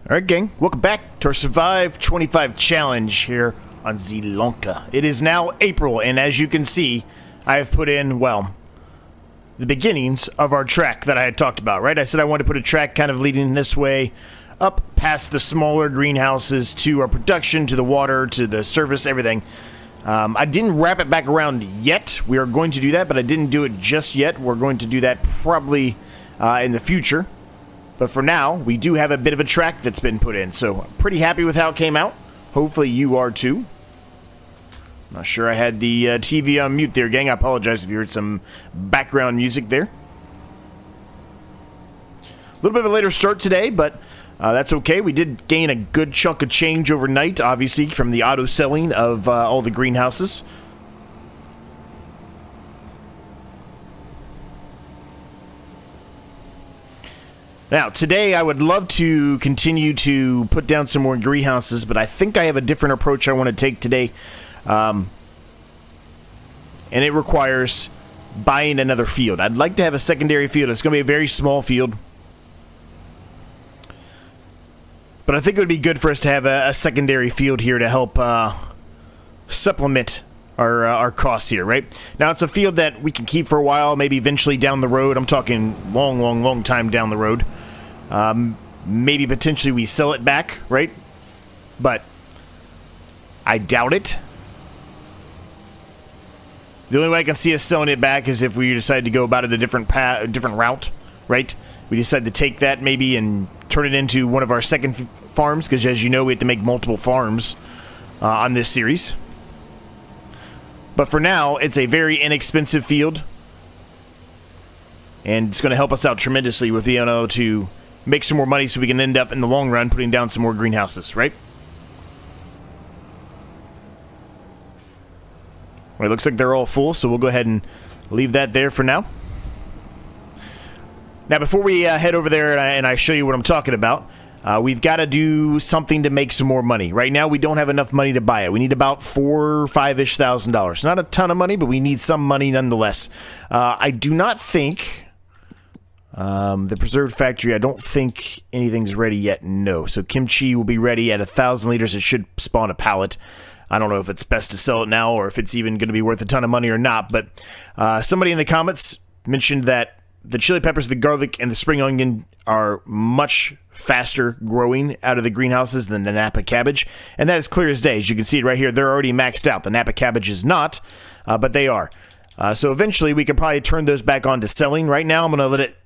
Alright gang, welcome back to our Survive 25 challenge here on Zielonka. It is now April, and as you can see, I have put in, well, the beginnings of our track that I had talked about, right? I said I wanted to put a track kind of leading this way, up past the smaller greenhouses to our production, to the water, to the service, everything. I didn't wrap it back around yet. We are going to do that, but I didn't do it just yet. We're going to do that probably in the future. But for now, we do have a bit of a track that's been put in, so I'm pretty happy with how it came out. Hopefully you are too. Not sure I had the TV on mute there, gang. I apologize if you heard some background music there. A little bit of a later start today, but that's okay. We did gain a good chunk of change overnight, obviously, from the auto-selling of all the greenhouses. Now, today I would love to continue to put down some more greenhouses, but I think I have a different approach I want to take today. And it requires buying another field. I'd like to have a secondary field. It's going to be a very small field. But I think it would be good for us to have a secondary field here to help supplement our costs here, right? Now, it's a field that we can keep for a while, maybe eventually down the road. I'm talking long time down the road. Maybe potentially we sell it back, right? But I doubt it. The only way I can see us selling it back is if we decide to go about it a different route, right? We decide to take that maybe and turn it into one of our second farms, because as you know, we have to make multiple farms on this series. But for now, it's a very inexpensive field, and it's going to help us out tremendously with being able to make some more money so we can end up in the long run putting down some more greenhouses, right? Well, it looks like they're all full, so we'll go ahead and leave that there for now. Now, before we head over there and I show you what I'm talking about, we've got to do something to make some more money. Right now, we don't have enough money to buy it. We need about $4,000 or $5,000. Not a ton of money, but we need some money nonetheless. I do not think the preserved factory, I don't think anything's ready yet. No. So kimchi will be ready at 1,000 liters. It should spawn a pallet. I don't know if it's best to sell it now or if it's even going to be worth a ton of money or not. But somebody in the comments mentioned that the chili peppers, the garlic, and the spring onion are much faster growing out of the greenhouses than the Napa cabbage. And that is clear as day. As you can see it right here, they're already maxed out. The Napa cabbage is not, but they are. So eventually we could probably turn those back on to selling. Right now I'm going to let it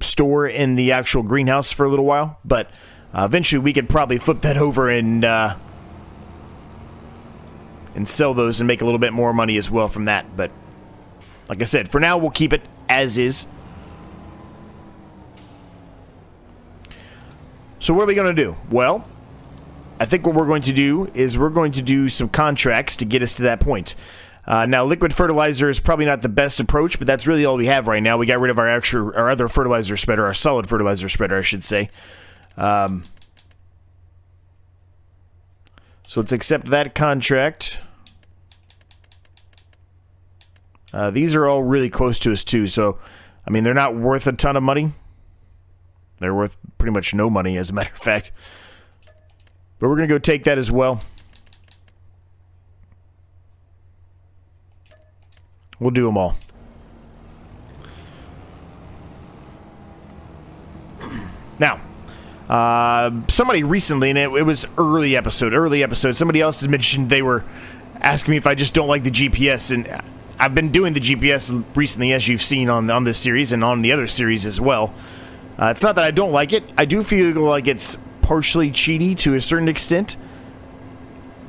store in the actual greenhouse for a little while. But eventually we could probably flip that over and sell those and make a little bit more money as well from that. But like I said, for now we'll keep it as is. So what are we going to do? Well, I think what we're going to do is we're going to do some contracts to get us to that point. Now, liquid fertilizer is probably not the best approach, but that's really all we have right now. We got rid of our other fertilizer spreader, our solid fertilizer spreader, I should say. So let's accept that contract. These are all really close to us too, so I mean they're not worth a ton of money. They're worth pretty much no money, as a matter of fact. But we're going to go take that as well. We'll do them all. Now, somebody recently, and it was early episode, somebody else has mentioned they were asking me if I just don't like the GPS, and I've been doing the GPS recently, as you've seen on this series and on the other series as well. It's not that I don't like it. I do feel like it's partially cheaty to a certain extent.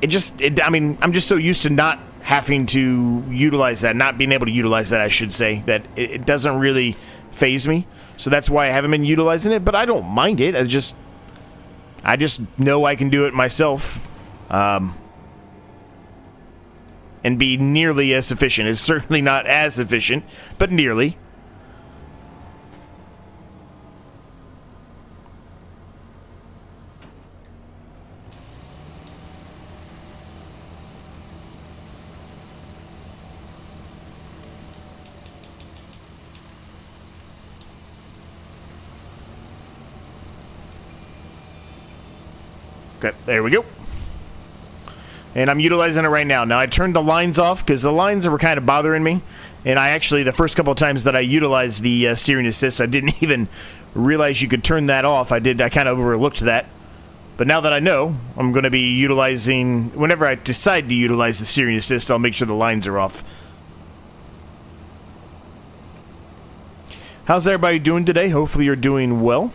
I mean, I'm just so used to not having to utilize that, not being able to utilize that, I should say, that it doesn't really faze me. So that's why I haven't been utilizing it, but I don't mind it. I just know I can do it myself. And be nearly as efficient. It's certainly not as efficient, but nearly. Okay, there we go. And I'm utilizing it right now. Now, I turned the lines off because the lines were kind of bothering me. And I actually, the first couple of times that I utilized the steering assist, I didn't even realize you could turn that off. I kind of overlooked that. But now that I know, I'm going to be utilizing, whenever I decide to utilize the steering assist, I'll make sure the lines are off. How's everybody doing today? Hopefully you're doing well.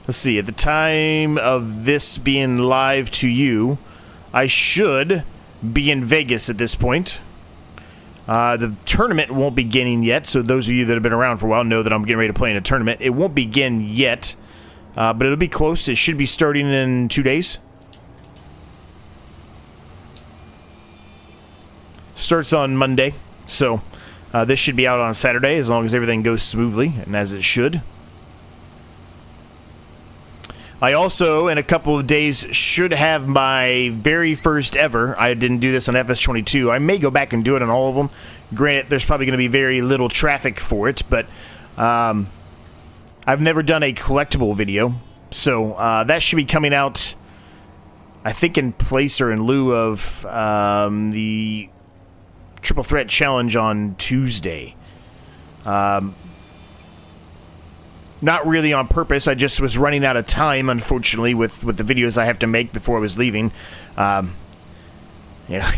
Let's see, at the time of this being live to you, I should be in Vegas at this point. The tournament won't be beginning yet, so those of you that have been around for a while know that I'm getting ready to play in a tournament. It won't begin yet, but it'll be close. It should be starting in 2 days. Starts on Monday, so this should be out on Saturday as long as everything goes smoothly, and as it should. I also, in a couple of days, should have my very first ever. I didn't do this on FS25. I may go back and do it on all of them. Granted, there's probably going to be very little traffic for it, but I've never done a collectible video. So that should be coming out, I think, in place or in lieu of the Triple Threat Challenge on Tuesday. Not really on purpose. I just was running out of time, unfortunately, with the videos I have to make before I was leaving. You know,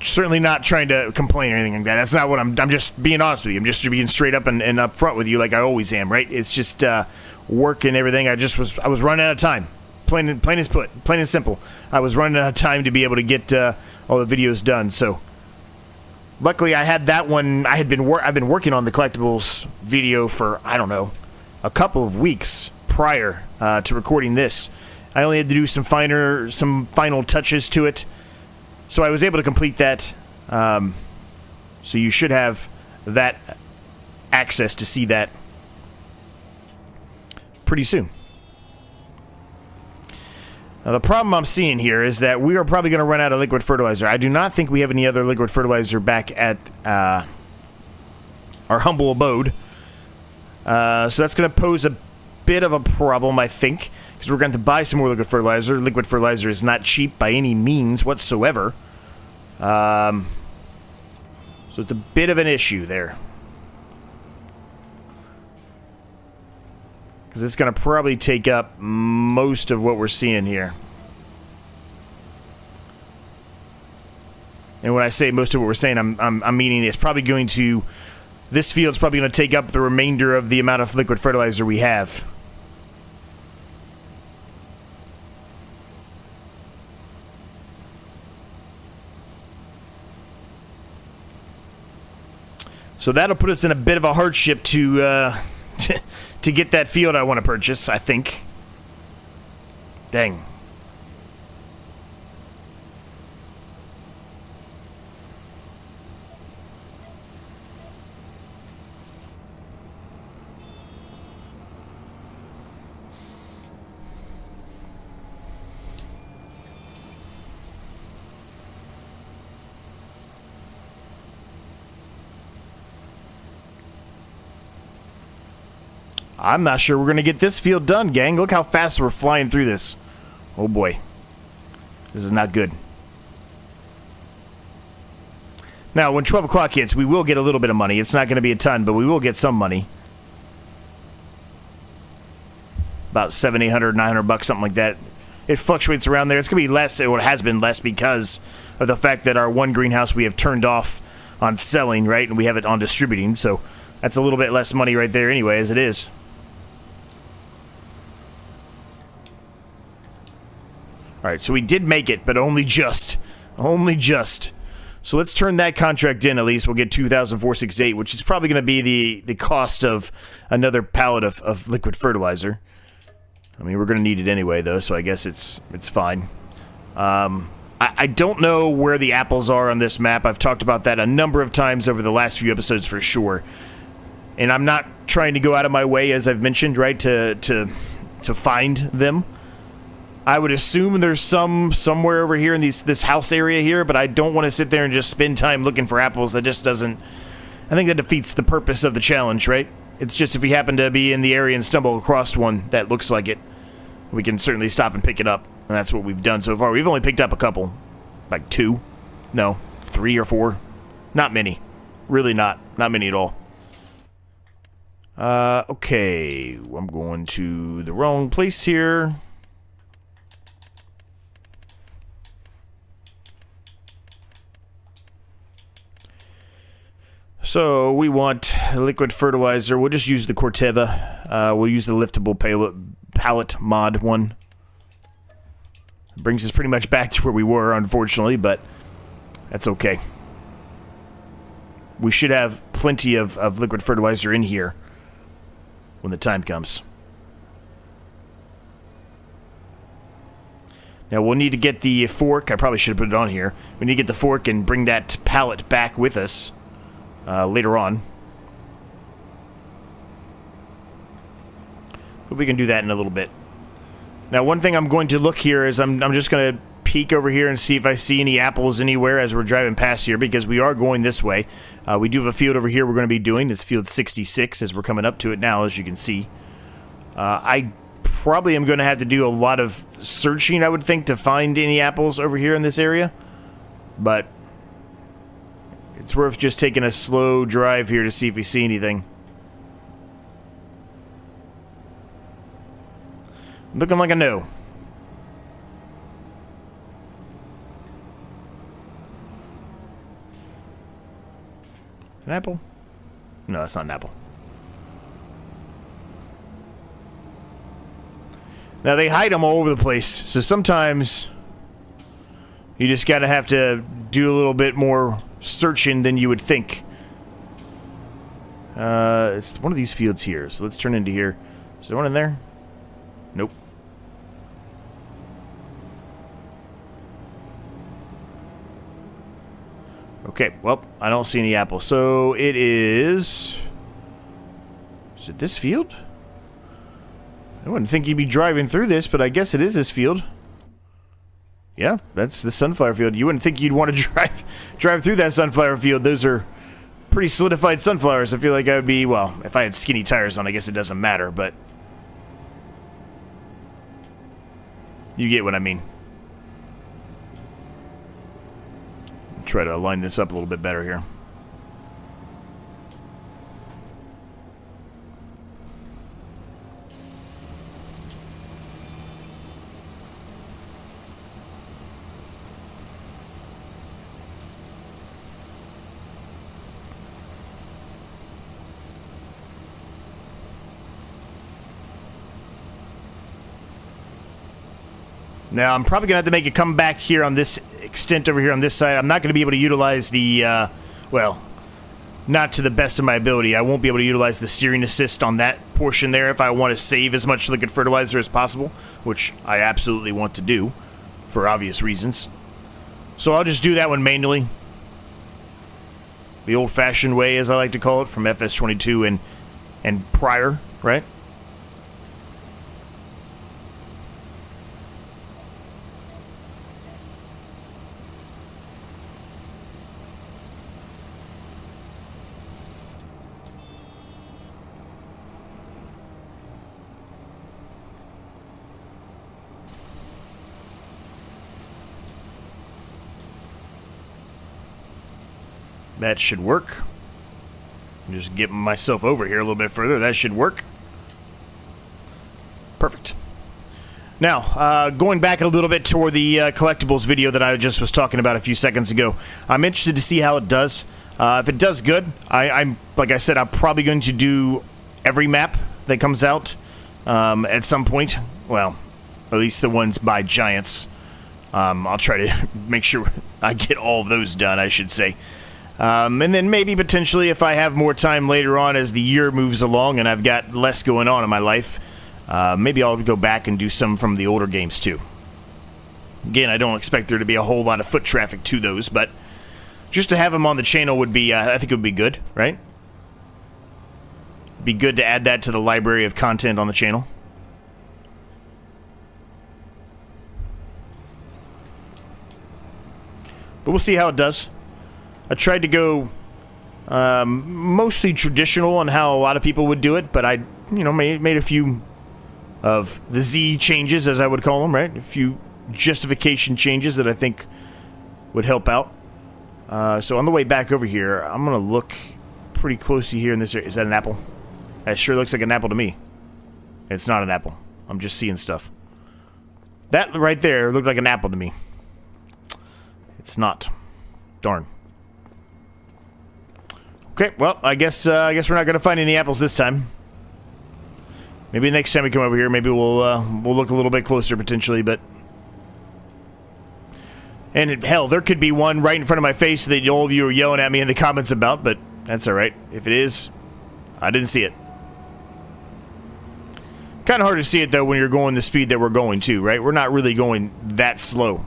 certainly not trying to complain or anything like that. That's not what I'm just being honest with you. I'm just being straight up and upfront with you like I always am, right? It's just work and everything. I was running out of time. Plain and simple. I was running out of time to be able to get all the videos done, so... Luckily, I had that one. I've been working on the collectibles video for, I don't know, a couple of weeks prior to recording this. I only had to do some final touches to it, so I was able to complete that. So you should have that access to see that pretty soon. Now, the problem I'm seeing here is that we are probably going to run out of liquid fertilizer. I do not think we have any other liquid fertilizer back at our humble abode. So that's going to pose a bit of a problem, I think, because we're going to buy some more liquid fertilizer. Liquid fertilizer is not cheap by any means whatsoever. So it's a bit of an issue there. Because it's going to probably take up most of what we're seeing here. And when I say most of what we're saying, I'm meaning it's probably going to... This field's probably going to take up the remainder of the amount of liquid fertilizer we have. So that'll put us in a bit of a hardship to get that field I want to purchase, I think. Dang. I'm not sure we're going to get this field done, gang. Look how fast we're flying through this. Oh, boy. This is not good. Now, when 12 o'clock hits, we will get a little bit of money. It's not going to be a ton, but we will get some money. About $700, $800, $900, something like that. It fluctuates around there. It's going to be less. It has been less because of the fact that our one greenhouse we have turned off on selling, right? And we have it on distributing, so that's a little bit less money right there anyway, as it is. Alright, so we did make it, but only just. Only just. So let's turn that contract in at least. We'll get $2,468, which is probably going to be the cost of another pallet of liquid fertilizer. I mean, we're going to need it anyway, though, so I guess it's fine. I don't know where the apples are on this map. I've talked about that a number of times over the last few episodes for sure. And I'm not trying to go out of my way, as I've mentioned, right, to find them. I would assume there's somewhere over here in this house area here, but I don't want to sit there and just spend time looking for apples. That just doesn't... I think that defeats the purpose of the challenge, right? It's just if we happen to be in the area and stumble across one that looks like it, we can certainly stop and pick it up. And that's what we've done so far. We've only picked up a couple. Like 2. No, 3 or 4. Not many. Really not. Not many at all. Okay. I'm going to the wrong place here. So, we want liquid fertilizer. We'll just use the Corteva. We'll use the liftable pallet mod one. Brings us pretty much back to where we were, unfortunately, but that's okay. We should have plenty of liquid fertilizer in here when the time comes. Now, we'll need to get the fork. I probably should have put it on here. We need to get the fork and bring that pallet back with us later on. But we can do that in a little bit. Now, one thing I'm going to look here is I'm just going to peek over here and see if I see any apples anywhere as we're driving past here, because we are going this way. We do have a field over here we're going to be doing. It's field 66 as we're coming up to it now, as you can see. I probably am going to have to do a lot of searching, I would think, to find any apples over here in this area. But it's worth just taking a slow drive here to see if we see anything. Looking like a no. An apple? No, that's not an apple. Now, they hide them all over the place, so sometimes you just gotta have to do a little bit more searching than you would think. It's one of these fields here, so let's turn into here. Is there one in there? Nope. Okay, well, I don't see any apples. So it is... Is it this field? I wouldn't think you'd be driving through this, but I guess it is this field. Yeah, that's the sunflower field. You wouldn't think you'd want to drive through that sunflower field. Those are pretty solidified sunflowers. I feel like I would be... Well, if I had skinny tires on, I guess it doesn't matter, but... You get what I mean. Try to line this up a little bit better here. Now, I'm probably going to have to make a comeback here on this extent over here on this side. I'm not going to be able to utilize the, well, not to the best of my ability. I won't be able to utilize the steering assist on that portion there if I want to save as much liquid fertilizer as possible, which I absolutely want to do for obvious reasons. So I'll just do that one manually. The old-fashioned way, as I like to call it, from FS25 and prior, right? That should work. Just get myself over here a little bit further. That should work. Perfect. Now, going back a little bit toward the collectibles video that I just was talking about a few seconds ago. I'm interested to see how it does. If it does good, I'm like I said, I'm probably going to do every map that comes out at some point. Well, at least the ones by Giants. I'll try to make sure I get all of those done, I should say. And then maybe potentially if I have more time later on as the year moves along and I've got less going on in my life, maybe I'll go back and do some from the older games too. Again, I don't expect there to be a whole lot of foot traffic to those, but just to have them on the channel would be, I think it would be good, right? Be good to add that to the library of content on the channel. But we'll see how it does. I tried to go Mostly traditional on how a lot of people would do it, but I, made a few of the Z changes, as I would call them, right? A few justification changes that I think would help out. So on the way back over here, I'm going to look pretty closely here in this area. Is that an apple? That sure looks like an apple to me. It's not an apple. I'm just seeing stuff. That right there looked like an apple to me. It's not. Darn. Okay, well, I guess we're not going to find any apples this time. Maybe next time we come over here, maybe we'll look a little bit closer potentially, but... And hell, there could be one right in front of my face that all of you are yelling at me in the comments about, but that's alright. If it is, I didn't see it. Kind of hard to see it, though, when you're going the speed that we're going, too, right? We're not really going that slow,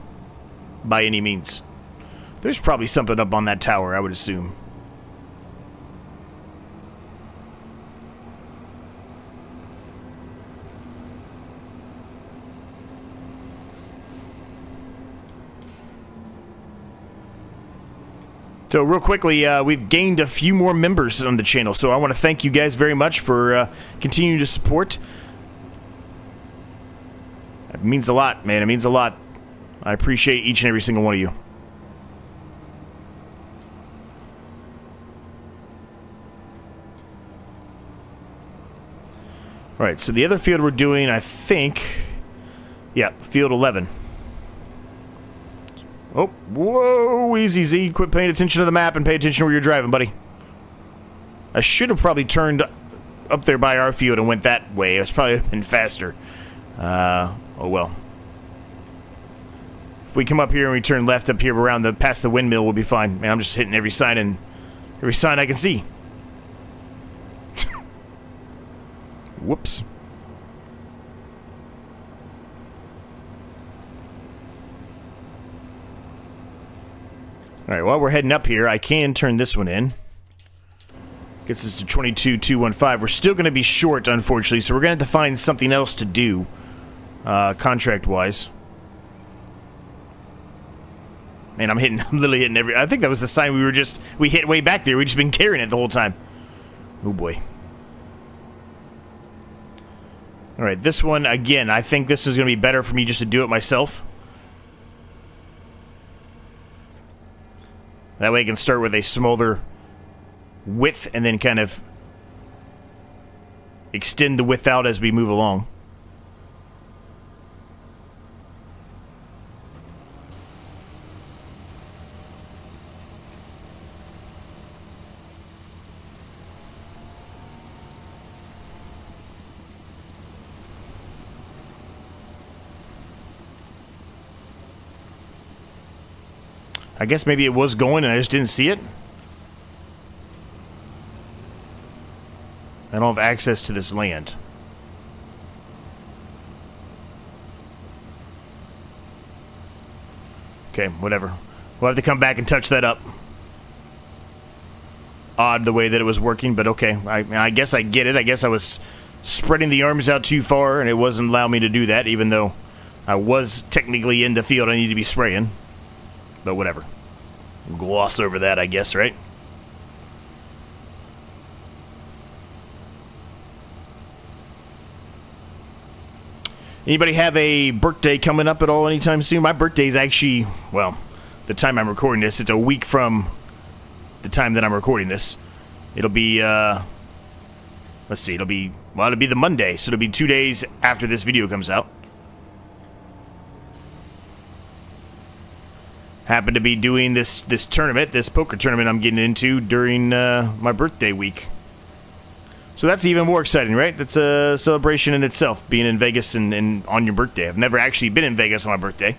by any means. There's probably something up on that tower, I would assume. So real quickly, we've gained a few more members on the channel, so I want to thank you guys very much for continuing to support. It means a lot, man. It means a lot. I appreciate each and every single one of you. Alright, so the other field we're doing, I think... Yeah, field 11. Oh, whoa, easy, Z. Quit paying attention to the map and pay attention to where you're driving, buddy. I should have probably turned up there by our field and went that way. It's probably been faster. Oh well. If we come up here and we turn left up here around past the windmill, we'll be fine. Man, I'm just hitting every sign I can see. Whoops. Alright, while we're heading up here, I can turn this one in. Gets us to 22,215. We're still going to be short, unfortunately, so we're going to have to find something else to do, contract-wise. Man, I'm literally hitting every... I think that was the sign we hit way back there. We've just been carrying it the whole time. Oh, boy. Alright, this one, again, I think this is going to be better for me just to do it myself. That way I can start with a smaller width and then kind of extend the width out as we move along. I guess maybe it was going and I just didn't see it. I don't have access to this land. Okay, whatever. We'll have to come back and touch that up. Odd the way that it was working, but okay. I guess I get it. I guess I was spreading the arms out too far and it wasn't allowing me to do that, even though I was technically in the field I need to be spraying. But whatever. We'll gloss over that, I guess, right? Anybody have a birthday coming up at all anytime soon? My birthday's actually, well, the time I'm recording this, it's a week from the time that I'm recording this. It'll be, let's see, it'll be the Monday, so it'll be 2 days after this video comes out. Happen to be doing this tournament, this poker tournament I'm getting into during my birthday week. So that's even more exciting, right? That's a celebration in itself, being in Vegas and on your birthday. I've never actually been in Vegas on my birthday.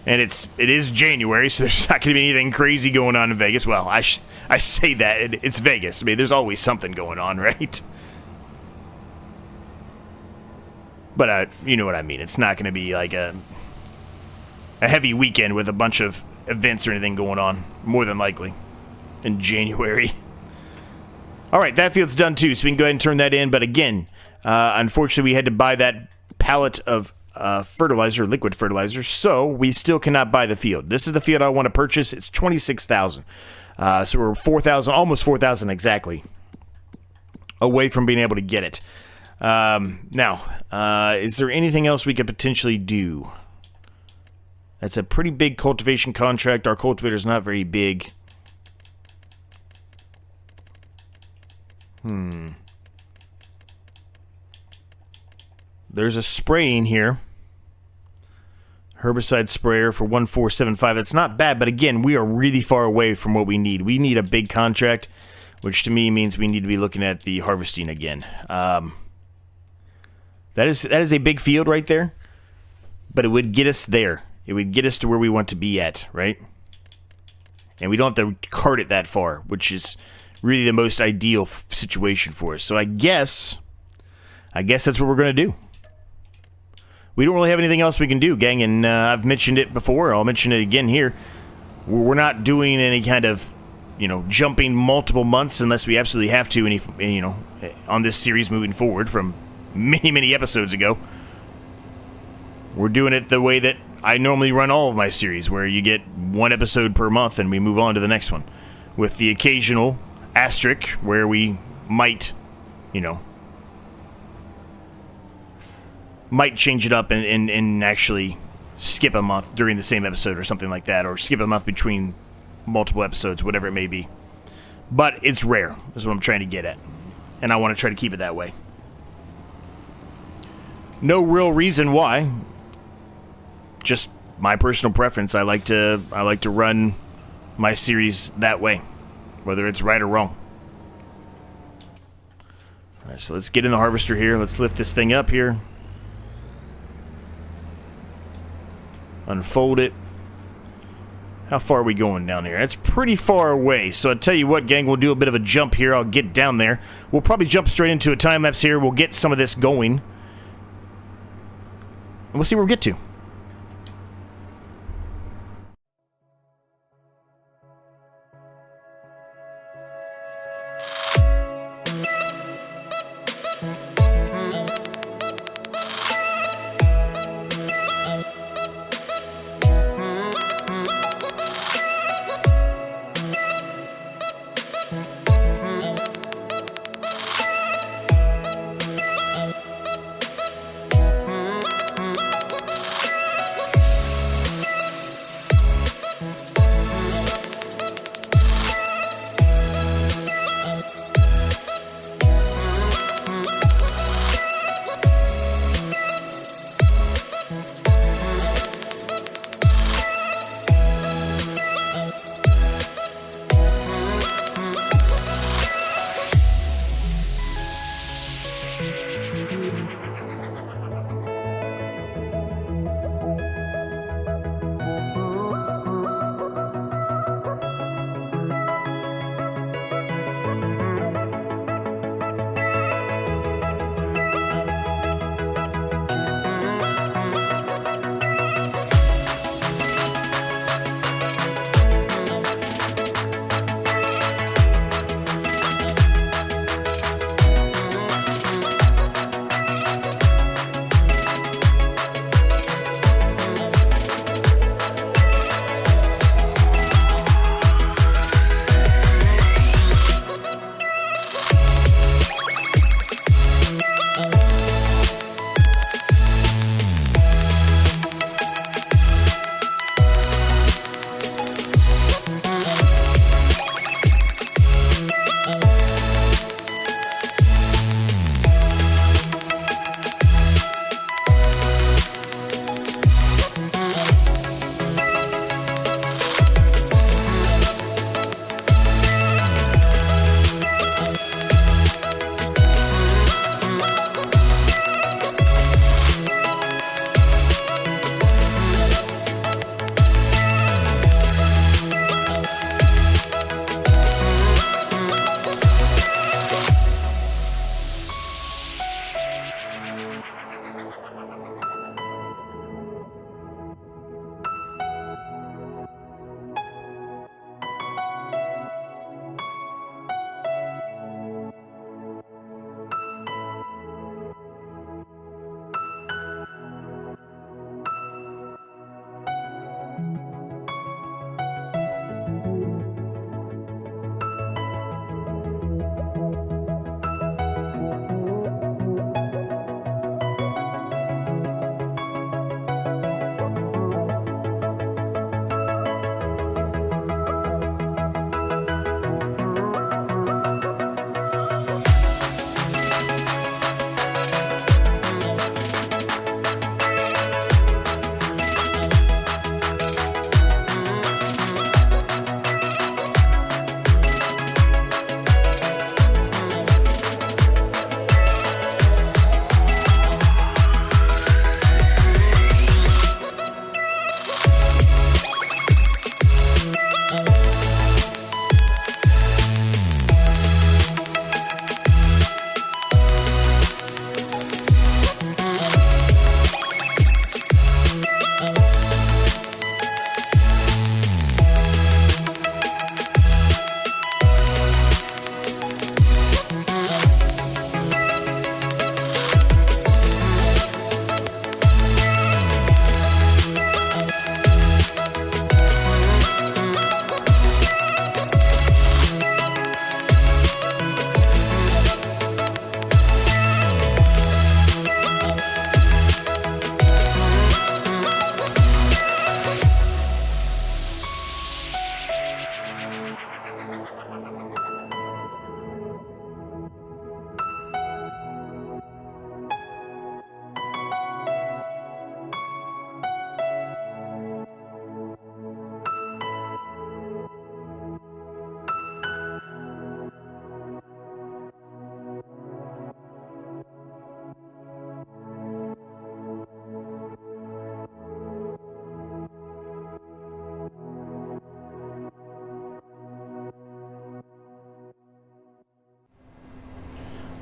And it is January, so there's not going to be anything crazy going on in Vegas. Well, I say that, it's Vegas. I mean, there's always something going on, right? But you know what I mean. It's not going to be like a heavy weekend with a bunch of events or anything going on, more than likely, in January. Alright, that field's done too, so we can go ahead and turn that in, but again, unfortunately we had to buy that pallet of fertilizer, liquid fertilizer, so we still cannot buy the field. This is the field I want to purchase. It's 26,000. So we're 4,000, almost 4,000 exactly, away from being able to get it. Now, is there anything else we could potentially do? That's a pretty big cultivation contract. Our cultivator's not very big. There's a spraying here. Herbicide sprayer for 1475. That's not bad, but again, we are really far away from what we need. We need a big contract, which to me means we need to be looking at the harvesting again. That is a big field right there, but it would get us there. It would get us to where we want to be at, right? And we don't have to cart it that far, which is really the most ideal situation for us. So I guess that's what we're going to do. We don't really have anything else we can do, gang, and I've mentioned it before. I'll mention it again here. We're not doing any kind of, jumping multiple months unless we absolutely have to, on this series moving forward from many, many episodes ago. We're doing it the way that I normally run all of my series, where you get one episode per month and we move on to the next one, with the occasional asterisk where we might, might change it up and actually skip a month during the same episode or something like that, or skip a month between multiple episodes, whatever it may be. But it's rare, is what I'm trying to get at, and I want to try to keep it that way. No real reason why. Just my personal preference. I like to run my series that way, whether it's right or wrong. All right, so let's get in the harvester here. Let's lift this thing up here. Unfold it. How far are we going down here? That's pretty far away. So I tell you what, gang, we'll do a bit of a jump here. I'll get down there. We'll probably jump straight into a time lapse here. We'll get some of this going. And we'll see where we get to.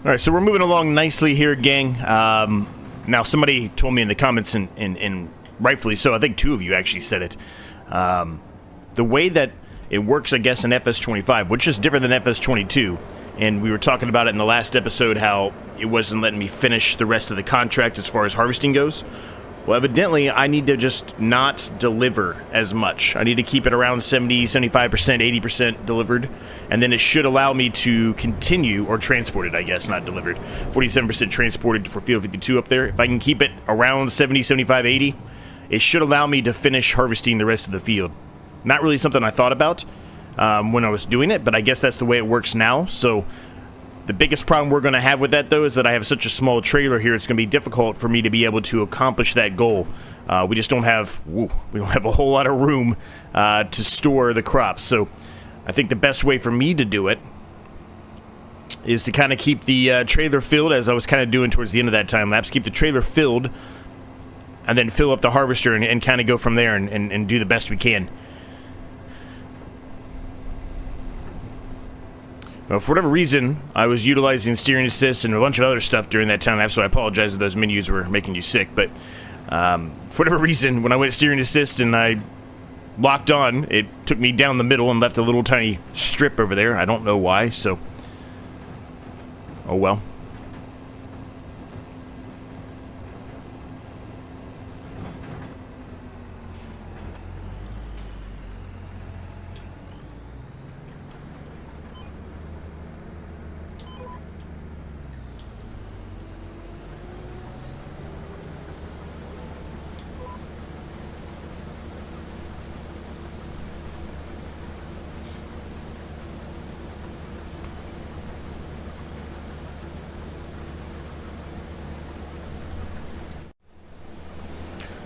All right, so we're moving along nicely here, gang. Now, somebody told me in the comments, and rightfully so, I think 2 of you actually said it. The way that it works, I guess, in FS25, which is different than FS22, and we were talking about it in the last episode, how it wasn't letting me finish the rest of the contract as far as harvesting goes. Well, evidently, I need to just not deliver as much. I need to keep it around 70, 75%, 80% delivered, and then it should allow me to continue, or transported, I guess, not delivered. 47% transported for Field 52 up there. If I can keep it around 70, 75, 80, it should allow me to finish harvesting the rest of the field. Not really something I thought about when I was doing it, but I guess that's the way it works now. So the biggest problem we're going to have with that, though, is that I have such a small trailer here. It's going to be difficult for me to be able to accomplish that goal. We just don't have a whole lot of room to store the crops. So I think the best way for me to do it is to kind of keep the trailer filled, as I was kind of doing towards the end of that time lapse. Keep the trailer filled, and then fill up the harvester and kind of go from there and do the best we can. Well, for whatever reason, I was utilizing steering assist and a bunch of other stuff during that time lapse, so I apologize if those menus were making you sick, but for whatever reason, when I went steering assist and I locked on, it took me down the middle and left a little tiny strip over there. I don't know why, so oh well.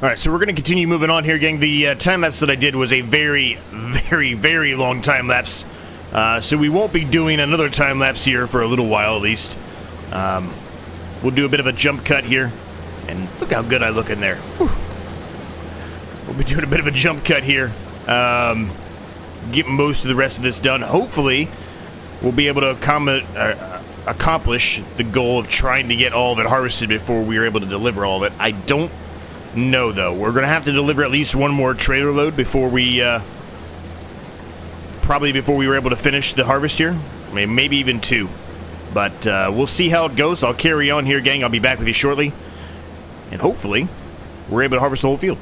Alright, so we're going to continue moving on here, gang. The time-lapse that I did was a very, very, very long time-lapse. So we won't be doing another time-lapse here for a little while, at least. We'll do a bit of a jump cut here. And look how good I look in there. Whew. We'll be doing a bit of a jump cut here. Get most of the rest of this done. Hopefully, we'll be able to accomplish the goal of trying to get all of it harvested before we are able to deliver all of it. I don't know, though. We're going to have to deliver at least one more trailer load before we, probably before we were able to finish the harvest here. I mean, maybe even 2. But we'll see how it goes. I'll carry on here, gang. I'll be back with you shortly. And hopefully, we're able to harvest the whole field.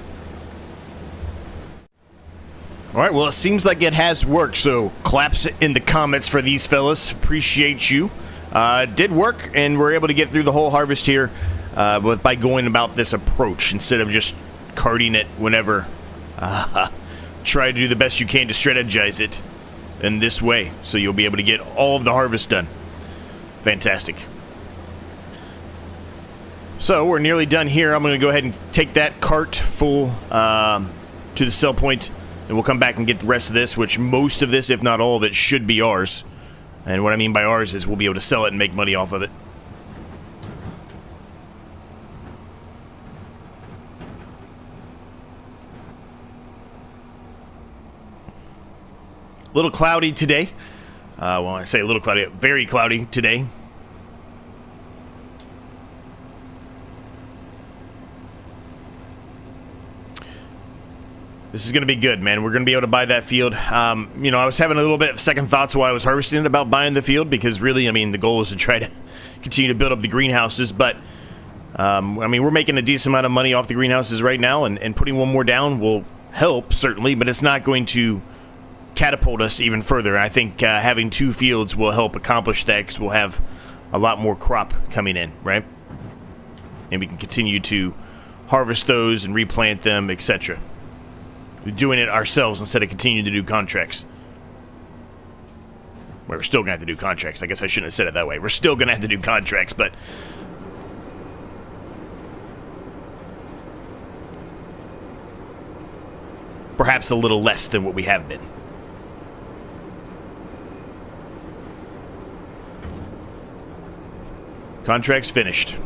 Alright, well, it seems like it has worked, so claps in the comments for these fellas. Appreciate you. It did work, and we're able to get through the whole harvest here by going about this approach instead of just carting it whenever. Try to do the best you can to strategize it in this way, so you'll be able to get all of the harvest done. Fantastic. So, we're nearly done here. I'm going to go ahead and take that cart full to the sell point, and we'll come back and get the rest of this, which most of this, if not all of it, should be ours. And what I mean by ours is we'll be able to sell it and make money off of it. A little cloudy today. Well, I say a little cloudy, very cloudy today. This is going to be good, man. We're going to be able to buy that field. You know, I was having a little bit of second thoughts while I was harvesting it about buying the field, because really, I mean, the goal is to try to continue to build up the greenhouses, but I mean, we're making a decent amount of money off the greenhouses right now, and putting one more down will help, certainly, but it's not going to catapult us even further. I think having 2 fields will help accomplish that, because we'll have a lot more crop coming in, right? And we can continue to harvest those and replant them, etc. Doing it ourselves instead of continuing to do contracts. We're still gonna have to do contracts. I guess I shouldn't have said it that way. We're still gonna have to do contracts, but perhaps a little less than what we have been. Contracts finished.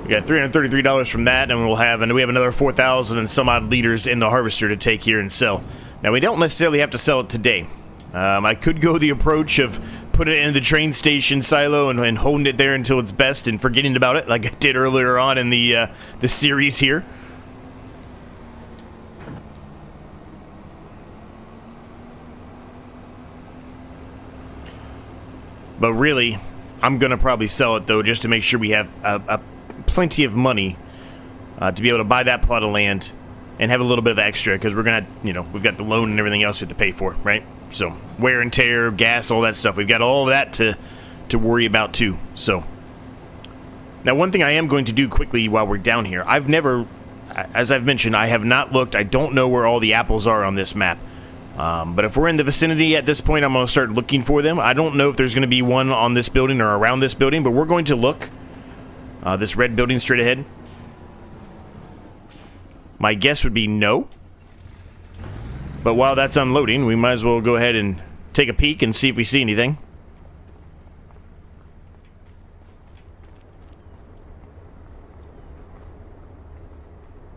We got $333 from that, and we have another 4,000 and some odd liters in the harvester to take here and sell. Now, we don't necessarily have to sell it today. I could go the approach of putting it in the train station silo and holding it there until it's best and forgetting about it, like I did earlier on in the series here. But really, I'm going to probably sell it, though, just to make sure we have plenty of money to be able to buy that plot of land and have a little bit of extra, because we're going to, you know, we've got the loan and everything else we have to pay for, right? So, wear and tear, gas, all that stuff. We've got all of that to worry about, too. So, now one thing I am going to do quickly while we're down here, I've never, as I've mentioned, I have not looked, I don't know where all the apples are on this map. But if we're in the vicinity at this point, I'm going to start looking for them. I don't know if there's going to be one on this building or around this building, but we're going to look. This red building straight ahead. My guess would be no. But while that's unloading, we might as well go ahead and take a peek and see if we see anything.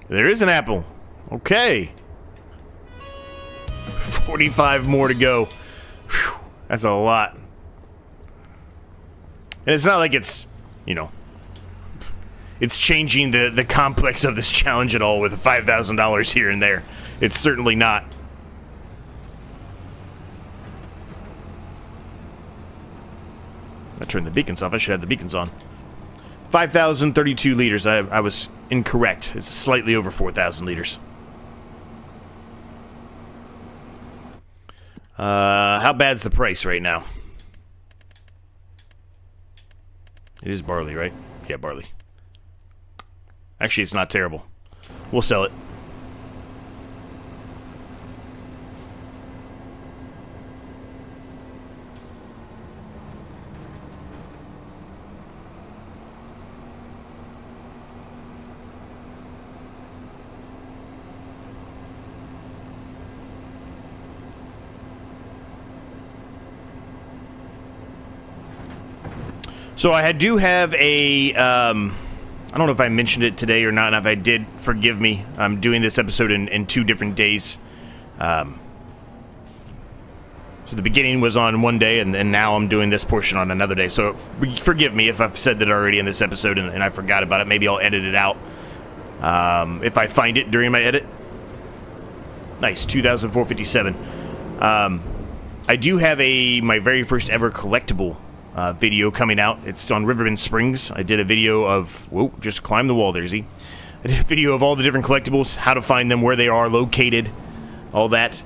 There is an apple. Okay. 45 more to go. Whew, that's a lot. And it's not like it's, you know, it's changing the complex of this challenge at all with $5,000 here and there. It's certainly not. I turned the beacons off. I should have the beacons on. 5,032 liters. I was incorrect. It's slightly over 4,000 liters. How bad's the price right now? It is barley, right? Yeah, barley. Actually, it's not terrible. We'll sell it. So I do have a, I don't know if I mentioned it today or not, and if I did, forgive me. I'm doing this episode in 2 different days. So the beginning was on one day, and now I'm doing this portion on another day. So forgive me if I've said that already in this episode and I forgot about it. Maybe I'll edit it out if I find it during my edit. Nice, 2,457. I do have my very first ever collectible video coming out. It's on Riverbend Springs. I did a video of, whoa, just climb the wall there, Z. I did a video of all the different collectibles, how to find them, where they are located, all that.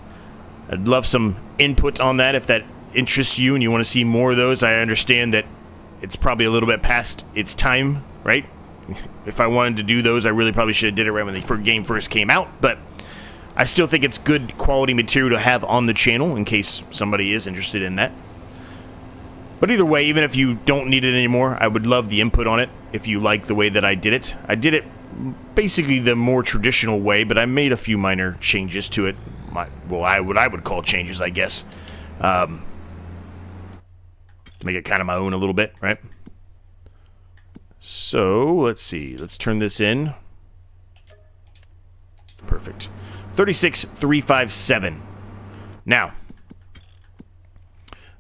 I'd love some input on that if that interests you and you want to see more of those. I understand that it's probably a little bit past its time, right? If I wanted to do those, I really probably should have did it right when the game first came out, but I still think it's good quality material to have on the channel in case somebody is interested in that. But either way, even if you don't need it anymore, I would love the input on it if you like the way that I did it. I did it basically the more traditional way, but I made a few minor changes to it. What I would call changes, I guess. To make it kind of my own a little bit, right? So, let's see. Let's turn this in. Perfect. 36,357. Now,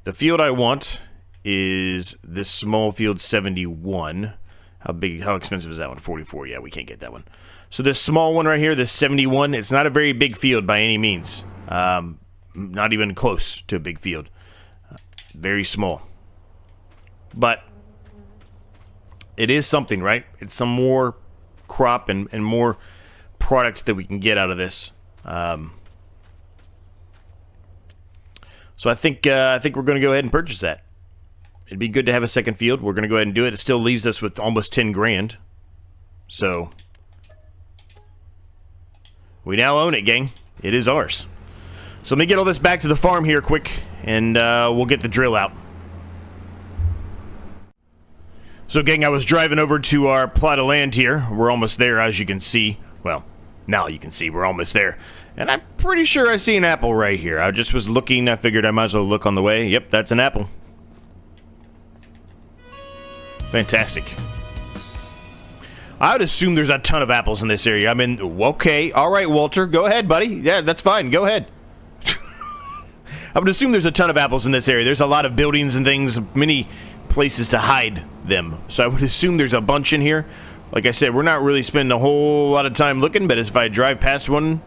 the field I want is this small field 71. How expensive is that one? 44. Yeah, we can't get that one. So this small one right here, this 71, it's not a very big field by any means. Not even close to a big field. Very small. But it is something, right? It's some more crop and more product that we can get out of this. So I think we're going to go ahead and purchase that. It'd be good to have a second field. We're going to go ahead and do it. It still leaves us with almost 10 grand. So we now own it, gang. It is ours. So let me get all this back to the farm here quick, and we'll get the drill out. So gang, I was driving over to our plot of land here. We're almost there, as you can see. Well, now you can see we're almost there. And I'm pretty sure I see an apple right here. I just was looking, I figured I might as well look on the way. Yep, that's an apple. Fantastic. I would assume there's a ton of apples in this area. I mean, okay, alright Walter, go ahead buddy. Yeah, that's fine, go ahead. I would assume there's a ton of apples in this area. There's a lot of buildings and things, many places to hide them. So I would assume there's a bunch in here. Like I said, we're not really spending a whole lot of time looking, but if I drive past one,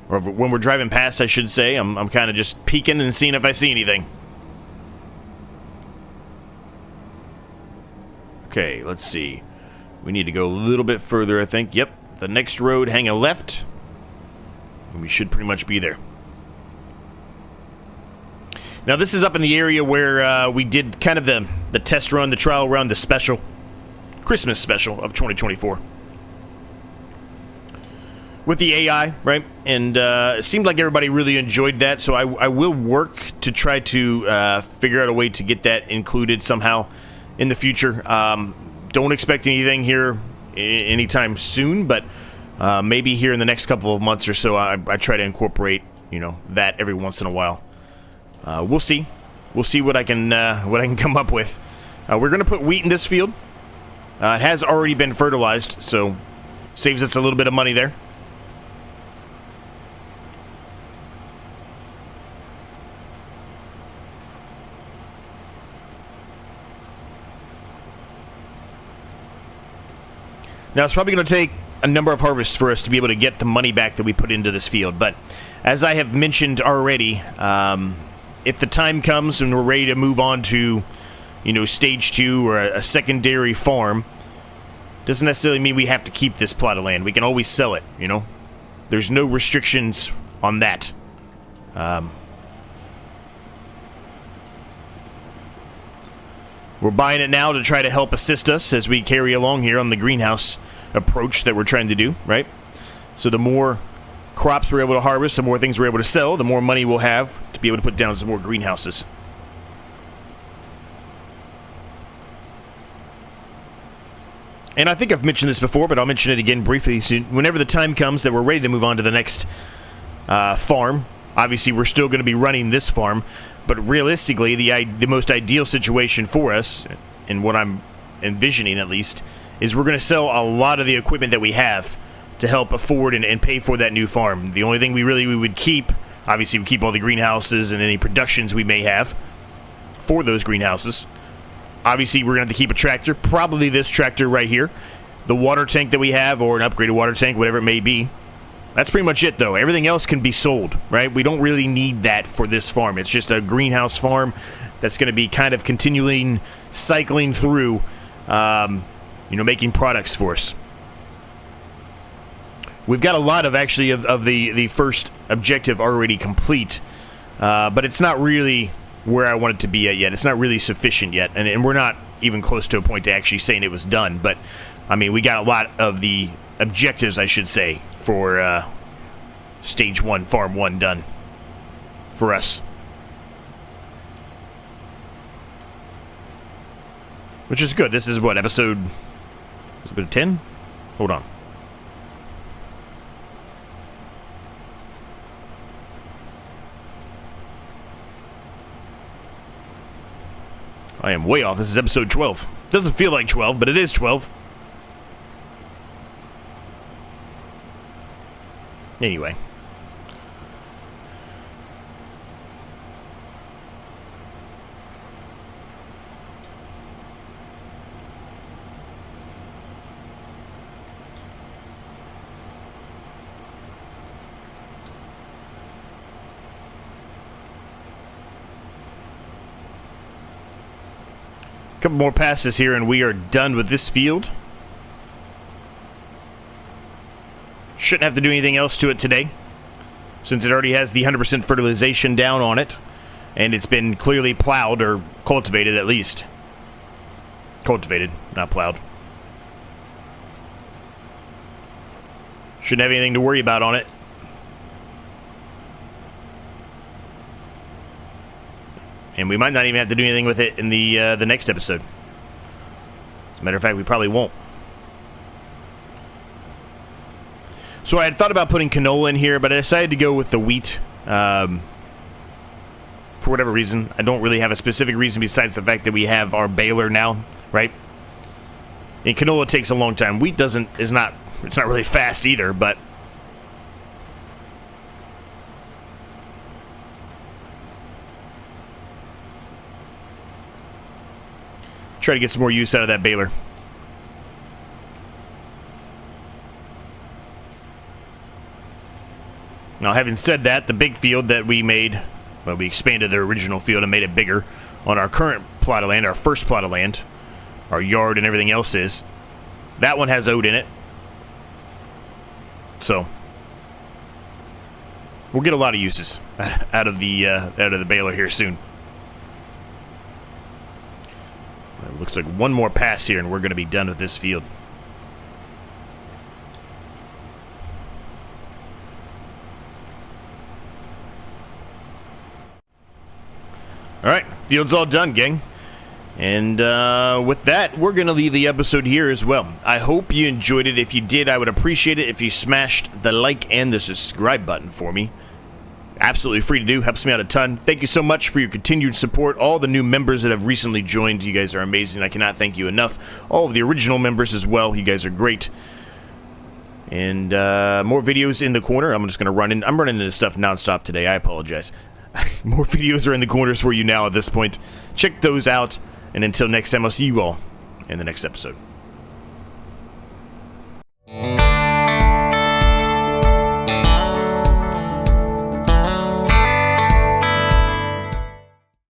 or when we're driving past, I should say, I'm kind of just peeking and seeing if I see anything. Okay, let's see. We need to go a little bit further, I think. Yep, the next road, hang a left, and we should pretty much be there. Now, this is up in the area where we did kind of the test run, the trial run, the special, Christmas special of 2024. With the AI, right? And it seemed like everybody really enjoyed that, so I will work to try to figure out a way to get that included somehow in the future. Don't expect anything here anytime soon, but maybe here in the next couple of months or so, I try to incorporate, you know, that every once in a while. We'll see. We'll see what I can come up with. We're going to put wheat in this field. It has already been fertilized, so saves us a little bit of money there. Now, it's probably going to take a number of harvests for us to be able to get the money back that we put into this field. But as I have mentioned already, if the time comes and we're ready to move on to, you know, stage 2 or a secondary farm, doesn't necessarily mean we have to keep this plot of land. We can always sell it, you know. There's no restrictions on that. We're buying it now to try to help assist us as we carry along here on the greenhouse approach that we're trying to do, right? So the more crops we're able to harvest, the more things we're able to sell, the more money we'll have to be able to put down some more greenhouses. And I think I've mentioned this before, but I'll mention it again briefly. So whenever the time comes that we're ready to move on to the next farm, obviously we're still going to be running this farm, but realistically, the most ideal situation for us, and what I'm envisioning at least, is we're going to sell a lot of the equipment that we have to help afford and pay for that new farm. The only thing we would keep, obviously we keep all the greenhouses and any productions we may have for those greenhouses. Obviously we're going to have to keep a tractor, probably this tractor right here, the water tank that we have, or an upgraded water tank, whatever it may be. That's pretty much it, though. Everything else can be sold, right? We don't really need that for this farm. It's just a greenhouse farm that's going to be kind of continuing cycling through, you know, making products for us. We've got a lot of, actually, of the first objective already complete, but it's not really where I want it to be at yet. It's not really sufficient yet, and we're not even close to a point to actually saying it was done. But, I mean, we got a lot of the objectives, I should say, for Stage 1, Farm 1 done for us. Which is good. This is what, episode... Is it 10? Hold on. I am way off. This is episode 12. Doesn't feel like 12, but it is 12. Anyway. Couple more passes here and we are done with this field. Shouldn't have to do anything else to it today, since it already has the 100% fertilization down on it, and it's been clearly plowed, or cultivated at least. Cultivated, not plowed. Shouldn't have anything to worry about on it. And we might not even have to do anything with it in the next episode. As a matter of fact, we probably won't. So I had thought about putting canola in here, but I decided to go with the wheat. For whatever reason. I don't really have a specific reason besides the fact that we have our baler now, right? And canola takes a long time. Wheat it's not really fast either, but try to get some more use out of that baler. Now, having said that, the big field that we made, well, we expanded the original field and made it bigger on our current plot of land, our first plot of land, our yard and everything else is. That one has oat in it. So we'll get a lot of uses out of the baler here soon. It looks like one more pass here and we're going to be done with this field. Alright, field's all done, gang. And with that, we're going to leave the episode here as well. I hope you enjoyed it. If you did, I would appreciate it if you smashed the like and the subscribe button for me. Absolutely free to do. Helps me out a ton. Thank you so much for your continued support. All the new members that have recently joined, you guys are amazing. I cannot thank you enough. All of the original members as well. You guys are great. And more videos in the corner. I'm just going to run in. I'm running into stuff nonstop today. I apologize. More videos are in the corners for you now at this point. Check those out. And until next time, I'll see you all in the next episode.